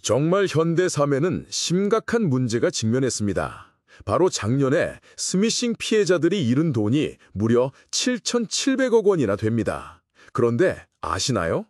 정말 현대 사회는 심각한 문제가 직면했습니다. 바로 작년에 스미싱 피해자들이 잃은 돈이 무려 7,700억 원이나 됩니다. 그런데 아시나요?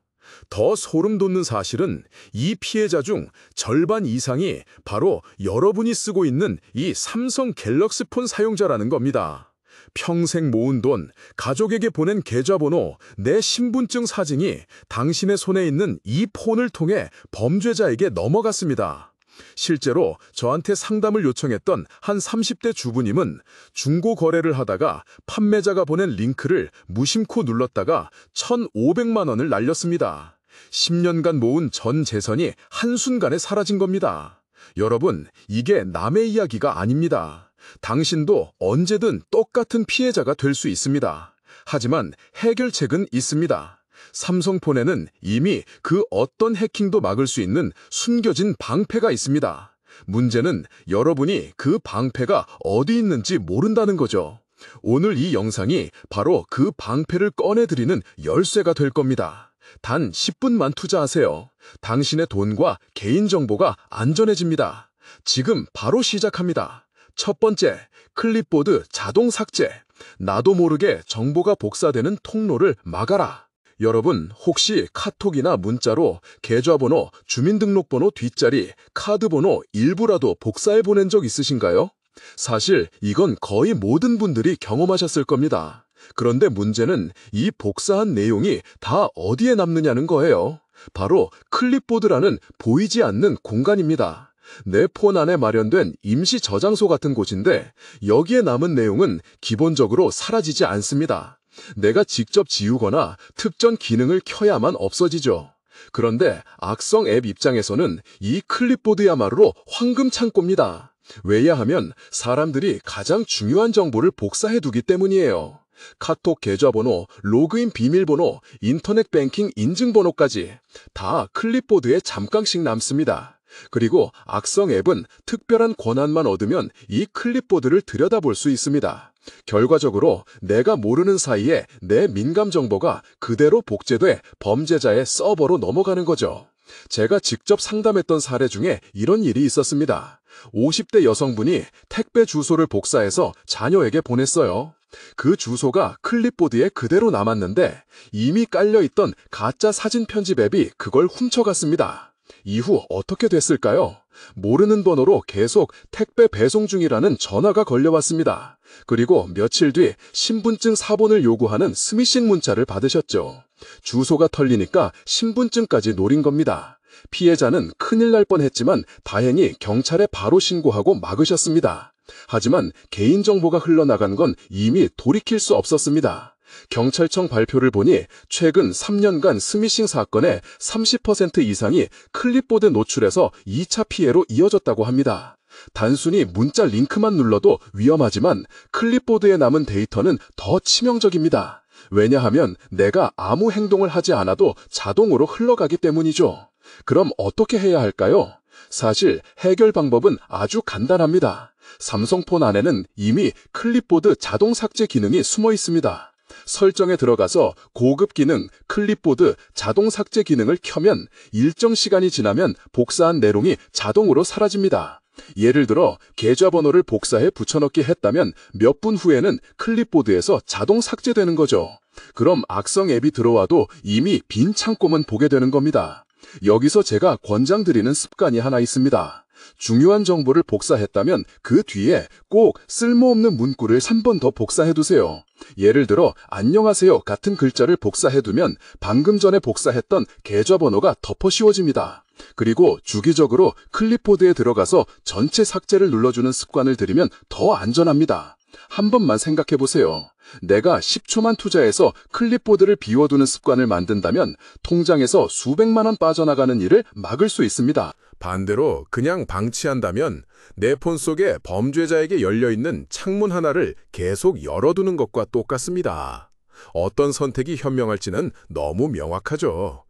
더 소름 돋는 사실은 이 피해자 중 절반 이상이 바로 여러분이 쓰고 있는 이 삼성 갤럭시 폰 사용자라는 겁니다. 평생 모은 돈, 가족에게 보낸 계좌번호, 내 신분증 사진이 당신의 손에 있는 이 폰을 통해 범죄자에게 넘어갔습니다. 실제로 저한테 상담을 요청했던 한 30대 주부님은 중고 거래를 하다가 판매자가 보낸 링크를 무심코 눌렀다가 1,500만 원을 날렸습니다. 10년간 모은 전 재산이 한순간에 사라진 겁니다. 여러분, 이게 남의 이야기가 아닙니다. 당신도 언제든 똑같은 피해자가 될 수 있습니다. 하지만 해결책은 있습니다. 삼성폰에는 이미 그 어떤 해킹도 막을 수 있는 숨겨진 방패가 있습니다. 문제는 여러분이 그 방패가 어디 있는지 모른다는 거죠. 오늘 이 영상이 바로 그 방패를 꺼내드리는 열쇠가 될 겁니다. 단 10분만 투자하세요. 당신의 돈과 개인정보가 안전해집니다. 지금 바로 시작합니다. 첫 번째, 클립보드 자동 삭제. 나도 모르게 정보가 복사되는 통로를 막아라. 여러분, 혹시 카톡이나 문자로 계좌번호, 주민등록번호 뒷자리, 카드번호 일부라도 복사해 보낸 적 있으신가요? 사실 이건 거의 모든 분들이 경험하셨을 겁니다. 그런데 문제는 이 복사한 내용이 다 어디에 남느냐는 거예요. 바로 클립보드라는 보이지 않는 공간입니다. 내 폰 안에 마련된 임시 저장소 같은 곳인데 여기에 남은 내용은 기본적으로 사라지지 않습니다. 내가 직접 지우거나 특정 기능을 켜야만 없어지죠. 그런데 악성 앱 입장에서는 이 클립보드야말로 황금 창고입니다. 왜냐하면 사람들이 가장 중요한 정보를 복사해두기 때문이에요. 카톡 계좌번호, 로그인 비밀번호, 인터넷 뱅킹 인증번호까지 다 클립보드에 잠깐씩 남습니다. 그리고 악성 앱은 특별한 권한만 얻으면 이 클립보드를 들여다볼 수 있습니다. 결과적으로 내가 모르는 사이에 내 민감 정보가 그대로 복제돼 범죄자의 서버로 넘어가는 거죠. 제가 직접 상담했던 사례 중에 이런 일이 있었습니다. 50대 여성분이 택배 주소를 복사해서 자녀에게 보냈어요. 그 주소가 클립보드에 그대로 남았는데 이미 깔려있던 가짜 사진 편집 앱이 그걸 훔쳐갔습니다. 이후 어떻게 됐을까요? 모르는 번호로 계속 택배 배송 중이라는 전화가 걸려왔습니다. 그리고 며칠 뒤 신분증 사본을 요구하는 스미싱 문자를 받으셨죠. 주소가 털리니까 신분증까지 노린 겁니다. 피해자는 큰일 날 뻔했지만 다행히 경찰에 바로 신고하고 막으셨습니다. 하지만 개인정보가 흘러나간 건 이미 돌이킬 수 없었습니다. 경찰청 발표를 보니 최근 3년간 스미싱 사건의 30% 이상이 클립보드 노출에서 2차 피해로 이어졌다고 합니다. 단순히 문자 링크만 눌러도 위험하지만 클립보드에 남은 데이터는 더 치명적입니다. 왜냐하면 내가 아무 행동을 하지 않아도 자동으로 흘러가기 때문이죠. 그럼 어떻게 해야 할까요? 사실 해결 방법은 아주 간단합니다. 삼성폰 안에는 이미 클립보드 자동 삭제 기능이 숨어 있습니다. 설정에 들어가서 고급 기능 클립보드 자동 삭제 기능을 켜면 일정 시간이 지나면 복사한 내용이 자동으로 사라집니다. 예를 들어 계좌번호를 복사해 붙여넣기 했다면 몇 분 후에는 클립보드에서 자동 삭제되는 거죠. 그럼 악성 앱이 들어와도 이미 빈 창고만 보게 되는 겁니다. 여기서 제가 권장드리는 습관이 하나 있습니다. 중요한 정보를 복사했다면 그 뒤에 꼭 쓸모없는 문구를 3번 더 복사해두세요. 예를 들어 안녕하세요 같은 글자를 복사해두면 방금 전에 복사했던 계좌번호가 덮어 씌워집니다. 그리고 주기적으로 클립보드에 들어가서 전체 삭제를 눌러주는 습관을 들이면 더 안전합니다. 한 번만 생각해보세요. 내가 10초만 투자해서 클립보드를 비워두는 습관을 만든다면 통장에서 수백만 원 빠져나가는 일을 막을 수 있습니다. 반대로 그냥 방치한다면 내 폰 속에 범죄자에게 열려있는 창문 하나를 계속 열어두는 것과 똑같습니다. 어떤 선택이 현명할지는 너무 명확하죠.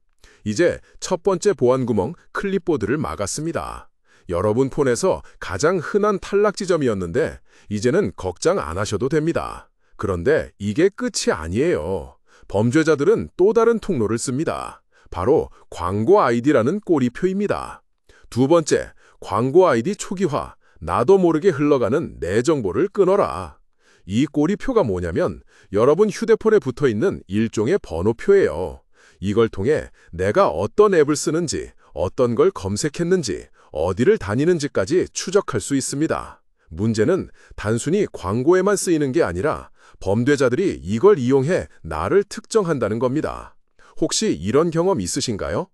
이제 첫 번째 보안구멍 클립보드를 막았습니다. 여러분 폰에서 가장 흔한 탈락 지점이었는데 이제는 걱정 안 하셔도 됩니다. 그런데 이게 끝이 아니에요. 범죄자들은 또 다른 통로를 씁니다. 바로 광고 아이디라는 꼬리표입니다. 두 번째, 광고 아이디 초기화. 나도 모르게 흘러가는 내 정보를 끊어라. 이 꼬리표가 뭐냐면 여러분 휴대폰에 붙어있는 일종의 번호표예요. 이걸 통해 내가 어떤 앱을 쓰는지, 어떤 걸 검색했는지, 어디를 다니는지까지 추적할 수 있습니다. 문제는 단순히 광고에만 쓰이는 게 아니라 범죄자들이 이걸 이용해 나를 특정한다는 겁니다. 혹시 이런 경험 있으신가요?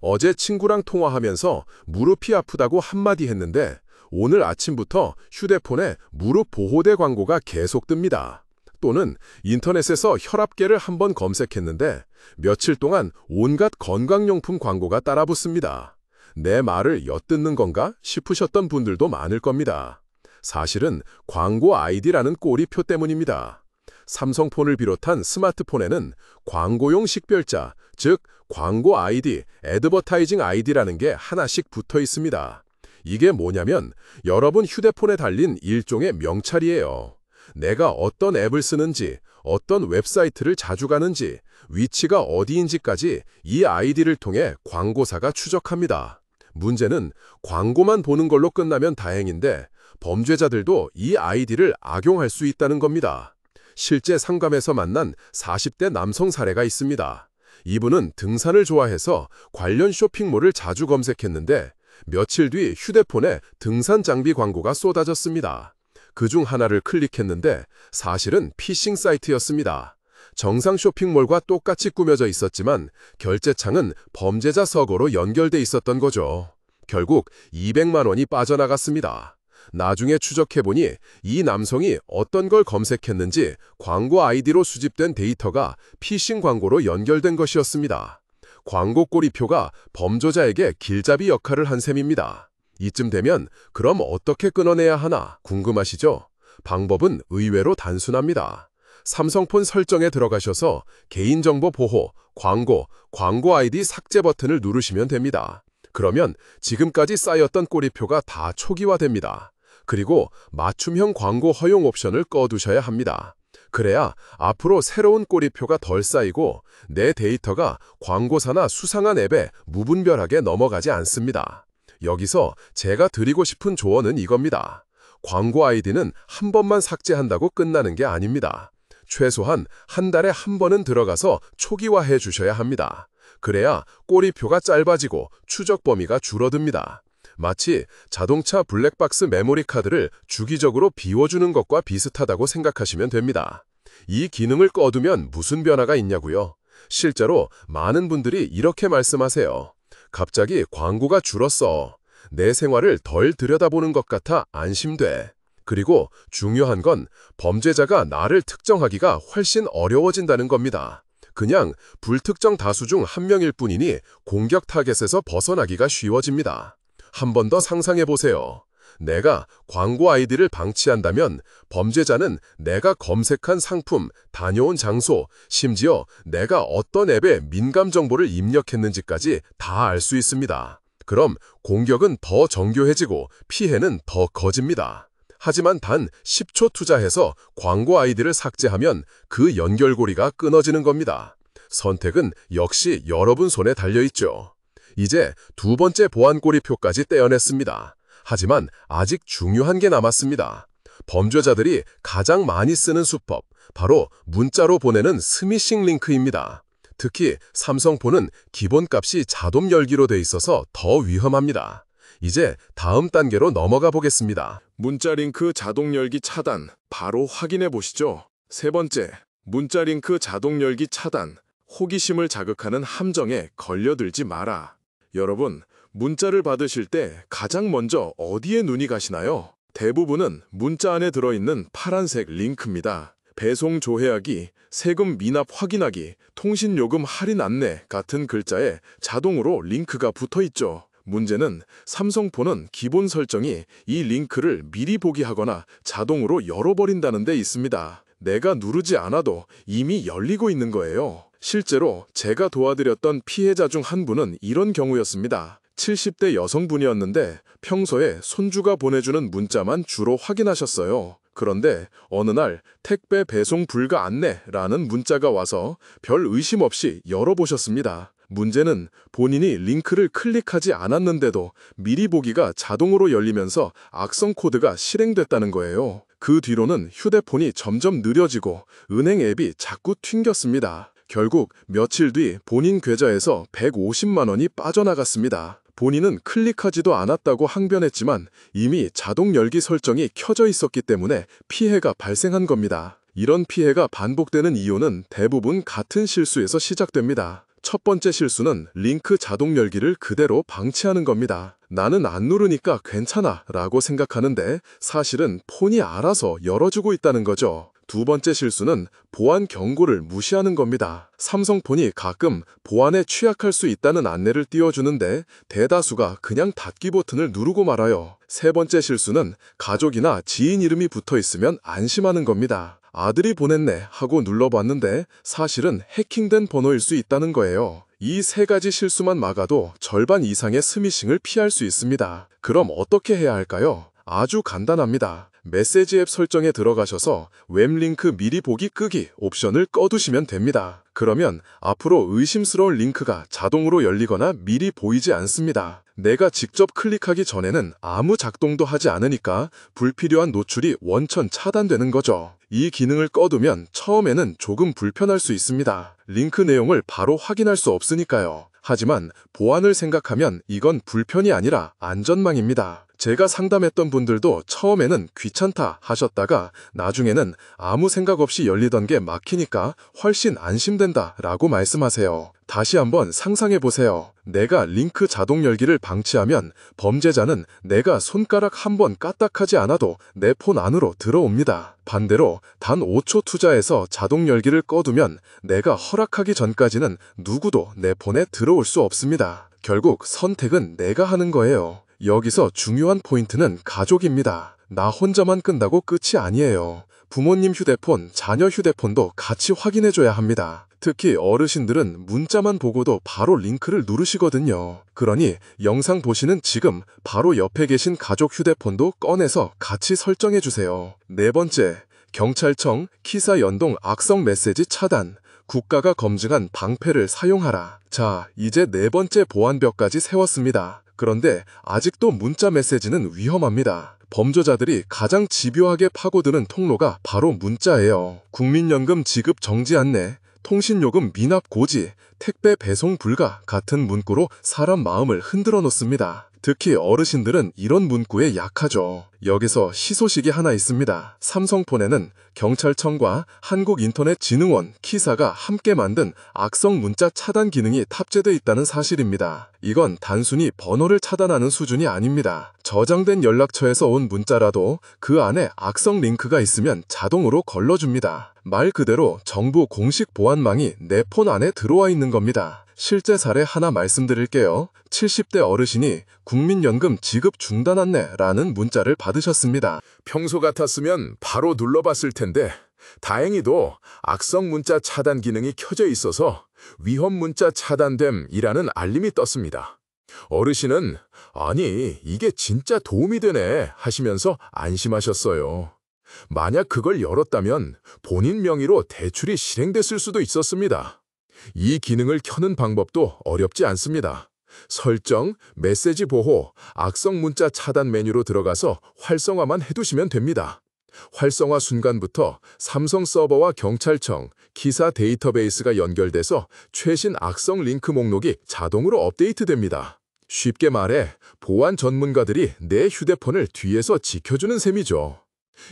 어제 친구랑 통화하면서 무릎이 아프다고 한마디 했는데 오늘 아침부터 휴대폰에 무릎 보호대 광고가 계속 뜹니다. 또는 인터넷에서 혈압계를 한번 검색했는데 며칠 동안 온갖 건강용품 광고가 따라붙습니다. 내 말을 엿듣는 건가 싶으셨던 분들도 많을 겁니다. 사실은 광고 아이디라는 꼬리표 때문입니다. 삼성폰을 비롯한 스마트폰에는 광고용 식별자, 즉 광고 아이디, 애드버타이징 아이디라는 게 하나씩 붙어 있습니다. 이게 뭐냐면 여러분 휴대폰에 달린 일종의 명찰이에요. 내가 어떤 앱을 쓰는지, 어떤 웹사이트를 자주 가는지, 위치가 어디인지까지 이 아이디를 통해 광고사가 추적합니다. 문제는 광고만 보는 걸로 끝나면 다행인데 범죄자들도 이 아이디를 악용할 수 있다는 겁니다. 실제 상감에서 만난 40대 남성 사례가 있습니다. 이분은 등산을 좋아해서 관련 쇼핑몰을 자주 검색했는데 며칠 뒤 휴대폰에 등산 장비 광고가 쏟아졌습니다. 그중 하나를 클릭했는데 사실은 피싱 사이트였습니다. 정상 쇼핑몰과 똑같이 꾸며져 있었지만 결제창은 범죄자 서거로 연결돼 있었던 거죠. 결국 200만 원이 빠져나갔습니다. 나중에 추적해보니 이 남성이 어떤 걸 검색했는지 광고 아이디로 수집된 데이터가 피싱 광고로 연결된 것이었습니다. 광고 꼬리표가 범죄자에게 길잡이 역할을 한 셈입니다. 이쯤 되면 그럼 어떻게 끊어내야 하나 궁금하시죠? 방법은 의외로 단순합니다. 삼성폰 설정에 들어가셔서 개인정보 보호, 광고 아이디 삭제 버튼을 누르시면 됩니다. 그러면 지금까지 쌓였던 꼬리표가 다 초기화됩니다. 그리고 맞춤형 광고 허용 옵션을 꺼두셔야 합니다. 그래야 앞으로 새로운 꼬리표가 덜 쌓이고 내 데이터가 광고사나 수상한 앱에 무분별하게 넘어가지 않습니다. 여기서 제가 드리고 싶은 조언은 이겁니다. 광고 아이디는 한 번만 삭제한다고 끝나는 게 아닙니다. 최소한 한 달에 한 번은 들어가서 초기화해 주셔야 합니다. 그래야 꼬리표가 짧아지고 추적 범위가 줄어듭니다. 마치 자동차 블랙박스 메모리 카드를 주기적으로 비워주는 것과 비슷하다고 생각하시면 됩니다. 이 기능을 꺼두면 무슨 변화가 있냐고요? 실제로 많은 분들이 이렇게 말씀하세요. 갑자기 광고가 줄었어. 내 생활을 덜 들여다보는 것 같아 안심돼. 그리고 중요한 건 범죄자가 나를 특정하기가 훨씬 어려워진다는 겁니다. 그냥 불특정 다수 중 한 명일 뿐이니 공격 타겟에서 벗어나기가 쉬워집니다. 한 번 더 상상해 보세요. 내가 광고 아이디를 방치한다면 범죄자는 내가 검색한 상품, 다녀온 장소, 심지어 내가 어떤 앱에 민감 정보를 입력했는지까지 다 알 수 있습니다. 그럼 공격은 더 정교해지고 피해는 더 커집니다. 하지만 단 10초 투자해서 광고 아이디를 삭제하면 그 연결고리가 끊어지는 겁니다. 선택은 역시 여러분 손에 달려있죠. 이제 두 번째 보안 꼬리표까지 떼어냈습니다. 하지만 아직 중요한 게 남았습니다. 범죄자들이 가장 많이 쓰는 수법, 바로 문자로 보내는 스미싱 링크입니다. 특히 삼성폰은 기본값이 자동 열기로 돼 있어서 더 위험합니다. 이제 다음 단계로 넘어가 보겠습니다. 문자 링크 자동 열기 차단, 바로 확인해 보시죠. 세 번째, 문자 링크 자동 열기 차단, 호기심을 자극하는 함정에 걸려들지 마라. 여러분, 문자를 받으실 때 가장 먼저 어디에 눈이 가시나요? 대부분은 문자 안에 들어있는 파란색 링크입니다. 배송 조회하기, 세금 미납 확인하기, 통신요금 할인 안내 같은 글자에 자동으로 링크가 붙어 있죠. 문제는 삼성폰은 기본 설정이 이 링크를 미리 보기 하거나 자동으로 열어버린다는 데 있습니다. 내가 누르지 않아도 이미 열리고 있는 거예요. 실제로 제가 도와드렸던 피해자 중 한 분은 이런 경우였습니다. 70대 여성분이었는데 평소에 손주가 보내주는 문자만 주로 확인하셨어요. 그런데 어느 날 택배 배송 불가 안내라는 문자가 와서 별 의심 없이 열어보셨습니다. 문제는 본인이 링크를 클릭하지 않았는데도 미리 보기가 자동으로 열리면서 악성 코드가 실행됐다는 거예요. 그 뒤로는 휴대폰이 점점 느려지고 은행 앱이 자꾸 튕겼습니다. 결국 며칠 뒤 본인 계좌에서 150만 원이 빠져나갔습니다. 본인은 클릭하지도 않았다고 항변했지만 이미 자동 열기 설정이 켜져 있었기 때문에 피해가 발생한 겁니다. 이런 피해가 반복되는 이유는 대부분 같은 실수에서 시작됩니다. 첫 번째 실수는 링크 자동 열기를 그대로 방치하는 겁니다. 나는 안 누르니까 괜찮아 라고 생각하는데 사실은 폰이 알아서 열어주고 있다는 거죠. 두 번째 실수는 보안 경고를 무시하는 겁니다. 삼성폰이 가끔 보안에 취약할 수 있다는 안내를 띄워주는데 대다수가 그냥 닫기 버튼을 누르고 말아요. 세 번째 실수는 가족이나 지인 이름이 붙어 있으면 안심하는 겁니다. 아들이 보냈네 하고 눌러봤는데 사실은 해킹된 번호일 수 있다는 거예요. 이 세 가지 실수만 막아도 절반 이상의 스미싱을 피할 수 있습니다. 그럼 어떻게 해야 할까요? 아주 간단합니다. 메시지 앱 설정에 들어가셔서 웹링크 미리 보기 끄기 옵션을 꺼두시면 됩니다. 그러면 앞으로 의심스러운 링크가 자동으로 열리거나 미리 보이지 않습니다. 내가 직접 클릭하기 전에는 아무 작동도 하지 않으니까 불필요한 노출이 원천 차단되는 거죠. 이 기능을 꺼두면 처음에는 조금 불편할 수 있습니다. 링크 내용을 바로 확인할 수 없으니까요. 하지만 보안을 생각하면 이건 불편이 아니라 안전망입니다. 제가 상담했던 분들도 처음에는 귀찮다 하셨다가 나중에는 아무 생각 없이 열리던 게 막히니까 훨씬 안심된다 라고 말씀하세요. 다시 한번 상상해 보세요. 내가 링크 자동 열기를 방치하면 범죄자는 내가 손가락 한 번 까딱하지 않아도 내 폰 안으로 들어옵니다. 반대로 단 5초 투자해서 자동 열기를 꺼두면 내가 허락하기 전까지는 누구도 내 폰에 들어올 수 없습니다. 결국 선택은 내가 하는 거예요. 여기서 중요한 포인트는 가족입니다. 나 혼자만 끈다고 끝이 아니에요. 부모님 휴대폰, 자녀 휴대폰도 같이 확인해줘야 합니다. 특히 어르신들은 문자만 보고도 바로 링크를 누르시거든요. 그러니 영상 보시는 지금 바로 옆에 계신 가족 휴대폰도 꺼내서 같이 설정해주세요. 네 번째, 경찰청 키사 연동 악성 메시지 차단. 국가가 검증한 방패를 사용하라. 자, 이제 네 번째 보안벽까지 세웠습니다. 그런데 아직도 문자 메시지는 위험합니다. 범죄자들이 가장 집요하게 파고드는 통로가 바로 문자예요. 국민연금 지급 정지 안내, 통신요금 미납 고지, 택배 배송 불가 같은 문구로 사람 마음을 흔들어 놓습니다. 특히 어르신들은 이런 문구에 약하죠. 여기서 희소식이 하나 있습니다. 삼성폰에는 경찰청과 한국인터넷진흥원, 키사가 함께 만든 악성 문자 차단 기능이 탑재되어 있다는 사실입니다. 이건 단순히 번호를 차단하는 수준이 아닙니다. 저장된 연락처에서 온 문자라도 그 안에 악성 링크가 있으면 자동으로 걸러줍니다. 말 그대로 정부 공식 보안망이 내 폰 안에 들어와 있는 겁니다. 실제 사례 하나 말씀드릴게요. 70대 어르신이 국민연금 지급 중단 안내라는 문자를 받으셨습니다. 평소 같았으면 바로 눌러봤을 텐데 다행히도 악성 문자 차단 기능이 켜져 있어서 위험 문자 차단됨이라는 알림이 떴습니다. 어르신은 아니 이게 진짜 도움이 되네 하시면서 안심하셨어요. 만약 그걸 열었다면 본인 명의로 대출이 실행됐을 수도 있었습니다. 이 기능을 켜는 방법도 어렵지 않습니다. 설정, 메시지 보호, 악성 문자 차단 메뉴로 들어가서 활성화만 해두시면 됩니다. 활성화 순간부터 삼성 서버와 경찰청, 키사 데이터베이스가 연결돼서 최신 악성 링크 목록이 자동으로 업데이트됩니다. 쉽게 말해 보안 전문가들이 내 휴대폰을 뒤에서 지켜주는 셈이죠.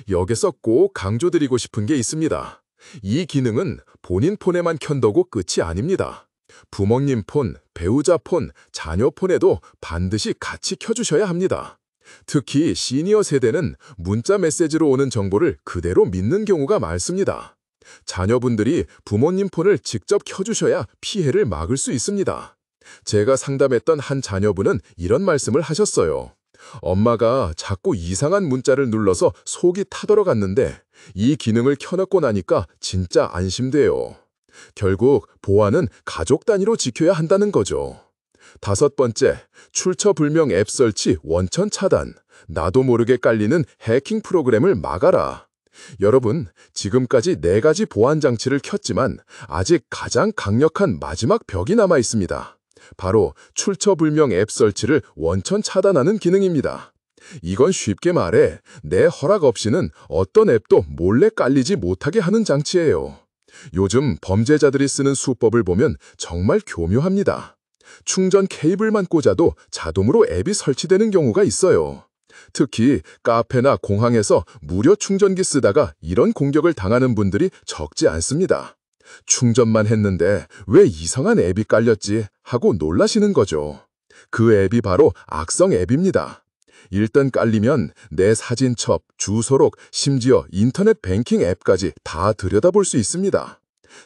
여기서 꼭 강조드리고 싶은 게 있습니다. 이 기능은 본인 폰에만 켠다고 끝이 아닙니다. 부모님 폰, 배우자 폰, 자녀 폰에도 반드시 같이 켜주셔야 합니다. 특히 시니어 세대는 문자 메시지로 오는 정보를 그대로 믿는 경우가 많습니다. 자녀분들이 부모님 폰을 직접 켜주셔야 피해를 막을 수 있습니다. 제가 상담했던 한 자녀분은 이런 말씀을 하셨어요. 엄마가 자꾸 이상한 문자를 눌러서 속이 타들어갔는데 이 기능을 켜놓고 나니까 진짜 안심돼요. 결국 보안은 가족 단위로 지켜야 한다는 거죠. 다섯 번째, 출처불명 앱 설치 원천 차단. 나도 모르게 깔리는 해킹 프로그램을 막아라. 여러분, 지금까지 4가지 보안 장치를 켰지만 아직 가장 강력한 마지막 벽이 남아 있습니다. 바로 출처불명 앱 설치를 원천 차단하는 기능입니다. 이건 쉽게 말해 내 허락 없이는 어떤 앱도 몰래 깔리지 못하게 하는 장치예요. 요즘 범죄자들이 쓰는 수법을 보면 정말 교묘합니다. 충전 케이블만 꽂아도 자동으로 앱이 설치되는 경우가 있어요. 특히 카페나 공항에서 무료 충전기 쓰다가 이런 공격을 당하는 분들이 적지 않습니다. 충전만 했는데 왜 이상한 앱이 깔렸지 하고 놀라시는 거죠. 그 앱이 바로 악성 앱입니다. 일단 깔리면 내 사진첩, 주소록, 심지어 인터넷 뱅킹 앱까지 다 들여다볼 수 있습니다.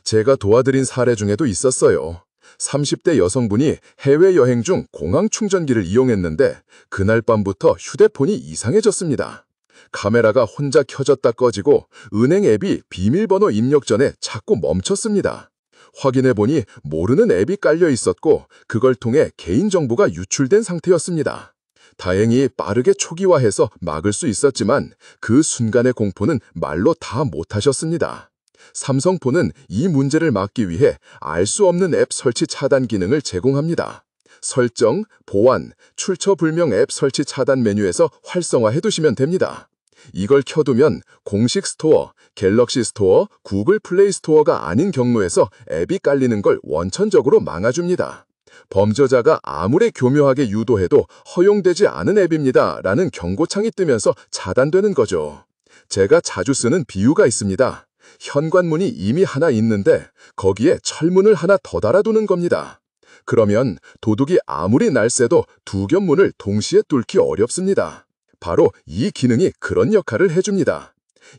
제가 도와드린 사례 중에도 있었어요. 30대 여성분이 해외여행 중 공항 충전기를 이용했는데 그날 밤부터 휴대폰이 이상해졌습니다. 카메라가 혼자 켜졌다 꺼지고 은행 앱이 비밀번호 입력 전에 자꾸 멈췄습니다. 확인해보니 모르는 앱이 깔려 있었고 그걸 통해 개인정보가 유출된 상태였습니다. 다행히 빠르게 초기화해서 막을 수 있었지만 그 순간의 공포는 말로 다 못하셨습니다. 삼성폰은 이 문제를 막기 위해 알 수 없는 앱 설치 차단 기능을 제공합니다. 설정, 보안, 출처불명 앱 설치 차단 메뉴에서 활성화해 두시면 됩니다. 이걸 켜두면 공식 스토어, 갤럭시 스토어, 구글 플레이 스토어가 아닌 경로에서 앱이 깔리는 걸 원천적으로 막아줍니다. 범죄자가 아무리 교묘하게 유도해도 허용되지 않은 앱입니다 라는 경고창이 뜨면서 차단되는 거죠. 제가 자주 쓰는 비유가 있습니다. 현관문이 이미 하나 있는데 거기에 철문을 하나 더 달아두는 겁니다. 그러면 도둑이 아무리 날쌔도 두 겹 문을 동시에 뚫기 어렵습니다. 바로 이 기능이 그런 역할을 해줍니다.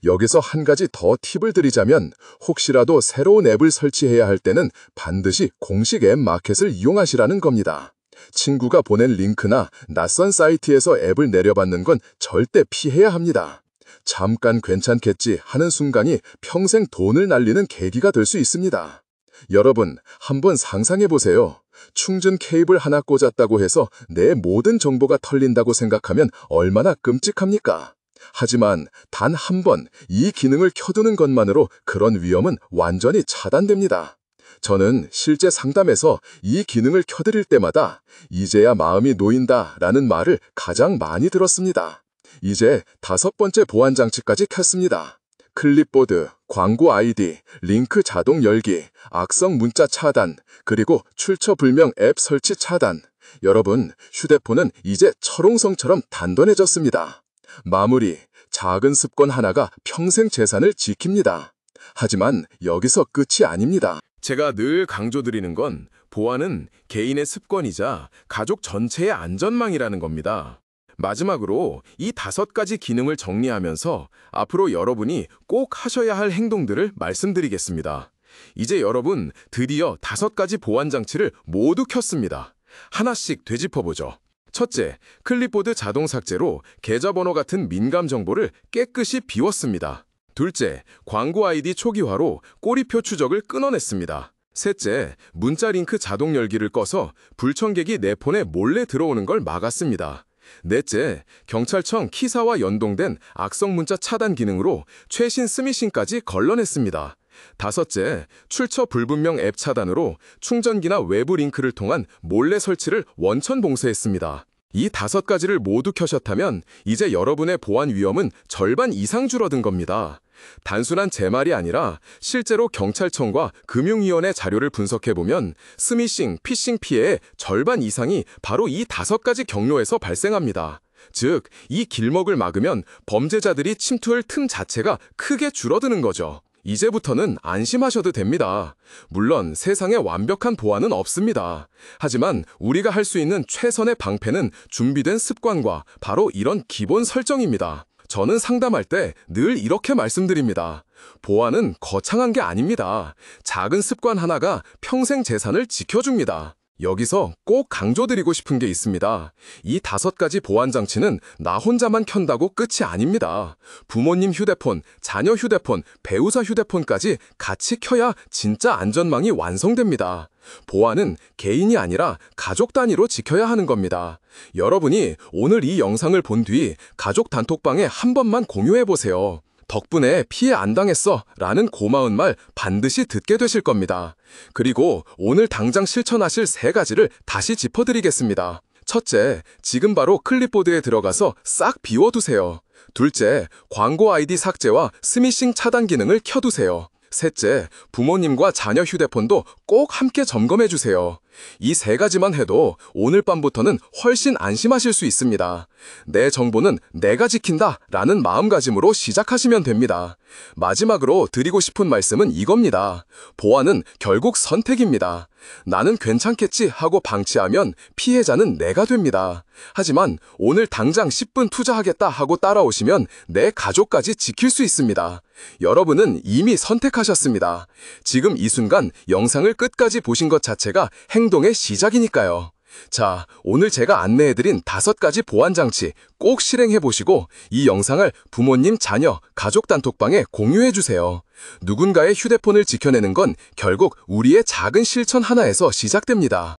여기서 한 가지 더 팁을 드리자면 혹시라도 새로운 앱을 설치해야 할 때는 반드시 공식 앱 마켓을 이용하시라는 겁니다. 친구가 보낸 링크나 낯선 사이트에서 앱을 내려받는 건 절대 피해야 합니다. 잠깐 괜찮겠지 하는 순간이 평생 돈을 날리는 계기가 될 수 있습니다. 여러분, 한번 상상해보세요. 충전 케이블 하나 꽂았다고 해서 내 모든 정보가 털린다고 생각하면 얼마나 끔찍합니까? 하지만 단 한 번 이 기능을 켜두는 것만으로 그런 위험은 완전히 차단됩니다. 저는 실제 상담에서 이 기능을 켜드릴 때마다 이제야 마음이 놓인다 라는 말을 가장 많이 들었습니다. 이제 5번째 보안 장치까지 켰습니다. 클립보드, 광고 아이디, 링크 자동 열기, 악성 문자 차단, 그리고 출처 불명 앱 설치 차단. 여러분, 휴대폰은 이제 철옹성처럼 단단해졌습니다. 마무리, 작은 습관 하나가 평생 재산을 지킵니다. 하지만 여기서 끝이 아닙니다. 제가 늘 강조드리는 건 보안은 개인의 습관이자 가족 전체의 안전망이라는 겁니다. 마지막으로 이 5가지 기능을 정리하면서 앞으로 여러분이 꼭 하셔야 할 행동들을 말씀드리겠습니다. 이제 여러분 드디어 5가지 보안 장치를 모두 켰습니다. 하나씩 되짚어보죠. 첫째, 클립보드 자동 삭제로 계좌번호 같은 민감 정보를 깨끗이 비웠습니다. 둘째, 광고 아이디 초기화로 꼬리표 추적을 끊어냈습니다. 셋째, 문자 링크 자동 열기를 꺼서 불청객이 내 폰에 몰래 들어오는 걸 막았습니다. 넷째, 경찰청 키사와 연동된 악성 문자 차단 기능으로 최신 스미싱까지 걸러냈습니다. 다섯째, 출처 불분명 앱 차단으로 충전기나 외부 링크를 통한 몰래 설치를 원천 봉쇄했습니다. 이 5가지를 모두 켜셨다면 이제 여러분의 보안 위험은 절반 이상 줄어든 겁니다. 단순한 제 말이 아니라 실제로 경찰청과 금융위원회 자료를 분석해보면 스미싱, 피싱 피해의 절반 이상이 바로 이 5가지 경로에서 발생합니다. 즉, 이 길목을 막으면 범죄자들이 침투할 틈 자체가 크게 줄어드는 거죠. 이제부터는 안심하셔도 됩니다. 물론 세상에 완벽한 보안은 없습니다. 하지만 우리가 할 수 있는 최선의 방패는 준비된 습관과 바로 이런 기본 설정입니다. 저는 상담할 때 늘 이렇게 말씀드립니다. 보안은 거창한 게 아닙니다. 작은 습관 하나가 평생 재산을 지켜줍니다. 여기서 꼭 강조드리고 싶은 게 있습니다. 이 5가지 보안 장치는 나 혼자만 켠다고 끝이 아닙니다. 부모님 휴대폰, 자녀 휴대폰, 배우자 휴대폰까지 같이 켜야 진짜 안전망이 완성됩니다. 보안은 개인이 아니라 가족 단위로 지켜야 하는 겁니다. 여러분이 오늘 이 영상을 본 뒤 가족 단톡방에 한 번만 공유해보세요. 덕분에 피해 안 당했어 라는 고마운 말 반드시 듣게 되실 겁니다. 그리고 오늘 당장 실천하실 3가지를 다시 짚어드리겠습니다. 첫째, 지금 바로 클립보드에 들어가서 싹 비워두세요. 둘째, 광고 아이디 삭제와 스미싱 차단 기능을 켜두세요. 셋째, 부모님과 자녀 휴대폰도 꼭 함께 점검해주세요. 이 3가지만 해도 오늘 밤부터는 훨씬 안심하실 수 있습니다. 내 정보는 내가 지킨다 라는 마음가짐으로 시작하시면 됩니다. 마지막으로 드리고 싶은 말씀은 이겁니다. 보안은 결국 선택입니다. 나는 괜찮겠지 하고 방치하면 피해자는 내가 됩니다. 하지만 오늘 당장 10분 투자하겠다 하고 따라오시면 내 가족까지 지킬 수 있습니다. 여러분은 이미 선택하셨습니다. 지금 이 순간 영상을 끝까지 보신 것 자체가 행동의 시작이니까요. 자, 오늘 제가 안내해드린 5가지 보안장치 꼭 실행해보시고 이 영상을 부모님, 자녀, 가족 단톡방에 공유해주세요. 누군가의 휴대폰을 지켜내는 건 결국 우리의 작은 실천 하나에서 시작됩니다.